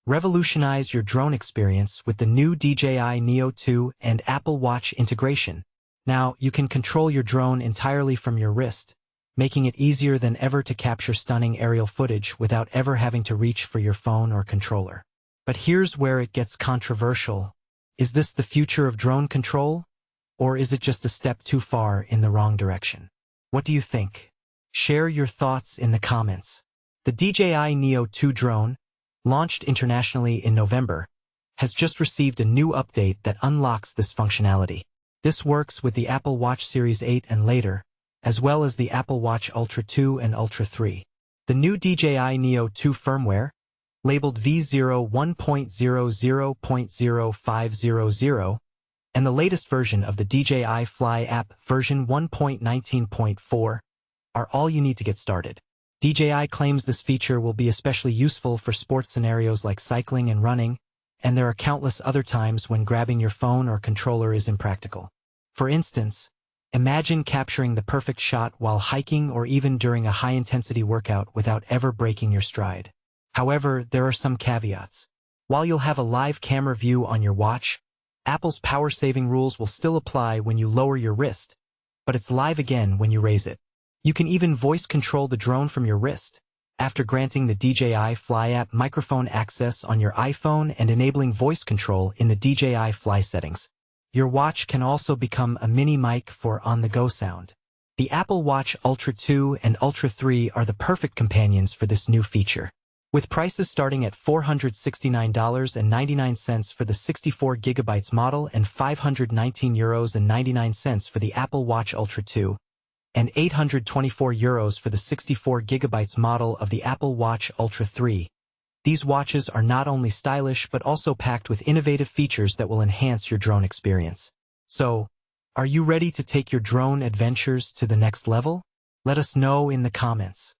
Revolutionize your drone experience with the new DJI Neo 2 and Apple Watch integration. Now, you can control your drone entirely from your wrist, making it easier than ever to capture stunning aerial footage without ever having to reach for your phone or controller. But here's where it gets controversial. Is this the future of drone control? Or is it just a step too far in the wrong direction? What do you think? Share your thoughts in the comments. The DJI Neo 2 drone, launched internationally in November, has just received a new update that unlocks this functionality. This works with the Apple Watch Series 8 and later, as well as the Apple Watch Ultra 2 and Ultra 3. The new DJI Neo 2 firmware, labeled V0 1.00.0500, and the latest version of the DJI Fly app, version 1.19.4, are all you need to get started. DJI claims this feature will be especially useful for sports scenarios like cycling and running, and there are countless other times when grabbing your phone or controller is impractical. For instance, imagine capturing the perfect shot while hiking or even during a high-intensity workout without ever breaking your stride. However, there are some caveats. While you'll have a live camera view on your watch, Apple's power-saving rules will still apply when you lower your wrist, but it's live again when you raise it. You can even voice control the drone from your wrist, after granting the DJI Fly app microphone access on your iPhone and enabling voice control in the DJI Fly settings. Your watch can also become a mini mic for on-the-go sound. The Apple Watch Ultra 2 and Ultra 3 are the perfect companions for this new feature. With prices starting at $469.99 for the 64GB model and €519.99 for the Apple Watch Ultra 2, and €824 for the 64GB model of the Apple Watch Ultra 3. These watches are not only stylish but also packed with innovative features that will enhance your drone experience. So, are you ready to take your drone adventures to the next level? Let us know in the comments.